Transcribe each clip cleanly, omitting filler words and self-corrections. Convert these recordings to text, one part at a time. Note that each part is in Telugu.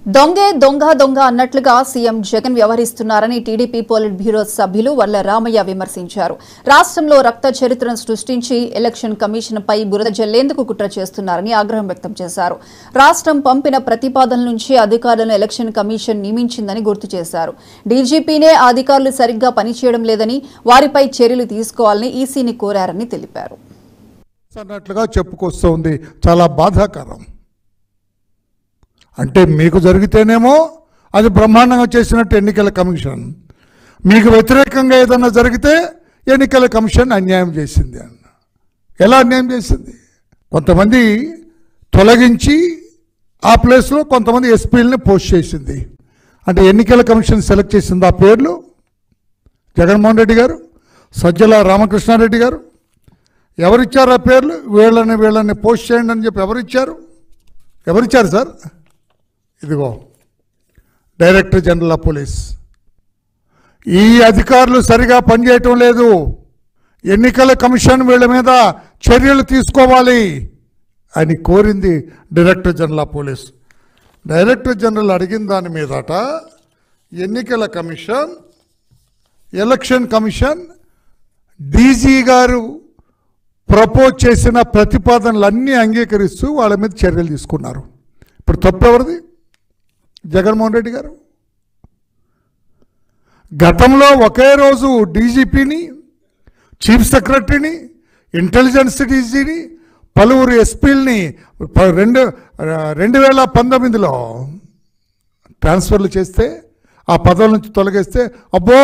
దొంగే దొంగ దొంగ అన్నట్లుగా సీఎం జగన్ వ్యవహరిస్తున్నారని టీడీపీ పోలిట్ బ్యూరో సభ్యులు వల్ల రామయ్య విమర్శించారు. రాష్ట్రంలో రక్త చరిత్రను సృష్టించి ఎలక్షన్ కమిషన్ పై బురద జల్లేందుకు కుట్ర చేస్తున్నారని ఆగ్రహం వ్యక్తం చేశారు. రాష్ట్రం పంపిన ప్రతిపాదనల నుంచి అధికారులను ఎలక్షన్ కమిషన్ నియమించిందని గుర్తు చేశారు. డీజీపీనే అధికారులు సరిగ్గా పనిచేయడం లేదని, వారిపై చర్యలు తీసుకోవాలని ఈసీని కోరారని తెలిపారు. చాలా బాధాకరం. అంటే మీకు జరిగితేనేమో అది బ్రహ్మాండంగా చేసినట్టు ఎన్నికల కమిషన్, మీకు వ్యతిరేకంగా ఏదన్నా జరిగితే ఎన్నికల కమిషన్ అన్యాయం చేసింది అన్న. ఎలా అన్యాయం చేసింది? కొంతమంది తొలగించి ఆ ప్లేస్లో కొంతమంది ఎస్పీలని పోస్ట్ చేసింది. అంటే ఎన్నికల కమిషన్ సెలెక్ట్ చేసింది ఆ పేర్లు జగన్మోహన్ రెడ్డి గారు, సజ్జల రామకృష్ణారెడ్డి గారు. ఎవరిచ్చారు ఆ పేర్లు? వీళ్ళని పోస్ట్ చేయండి అని చెప్పి ఎవరిచ్చారు సార్? ఇదిగో డైరెక్టర్ జనరల్ ఆఫ్ పోలీస్. ఈ అధికారులు సరిగా పనిచేయటం లేదు. ఎన్నికల కమిషన్ వీళ్ళ మీద చర్యలు తీసుకోవాలి అని కోరింది director general of police. Director general అడిగిన దాని మీదట ఎన్నికల కమిషన్, ఎలక్షన్ కమిషన్, డీజీ గారు ప్రపోజ్ చేసిన ప్రతిపాదనలన్నీ అంగీకరిస్తూ వాళ్ళ మీద చర్యలు తీసుకున్నారు. ఇప్పుడు తప్పు ఎవరిది? జగన్మోహన్ రెడ్డి గారు. గతంలో ఒకే రోజు డీజీపీని, చీఫ్ సెక్రటరీని, ఇంటెలిజెన్స్ డీజీని, పలువురు ఎస్పీలని 2019లో ట్రాన్స్ఫర్లు చేస్తే, ఆ పదవుల నుంచి తొలగిస్తే అబ్బో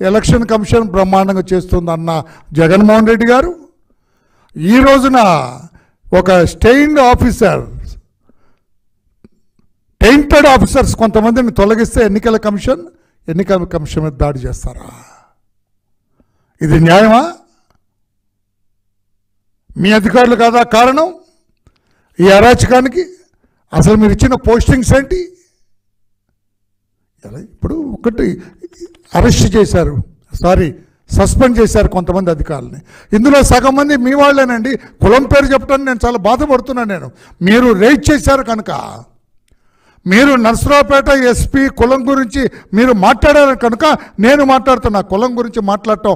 ఎలక్షన్ కమిషన్ బ్రహ్మాండంగా చేస్తుందన్న జగన్మోహన్ రెడ్డి గారు ఈ రోజున ఒక టెయింటెడ్ ఆఫీసర్స్ కొంతమందిని తొలగిస్తే ఎన్నికల కమిషన్ మీద దాడి చేస్తారా? ఇది న్యాయమా? మీ అధికారులు కాదా కారణం ఈ అరాచకానికి? అసలు మీరు ఇచ్చిన పోస్టింగ్స్ ఏంటి? ఇప్పుడు ఒకటి అరెస్ట్ చేశారు, సస్పెండ్ చేశారు కొంతమంది అధికారులని. ఇందులో సగం మంది మీ వాళ్ళేనండి. కులం పేరు చెప్పడానికి నేను చాలా బాధపడుతున్నాను. మీరు రేట్ చేశారు కనుక, మీరు నర్సరావుపేట ఎస్పీ కులం గురించి మీరు మాట్లాడారు కనుక నేను మాట్లాడుతున్నా. కులం గురించి మాట్లాడటం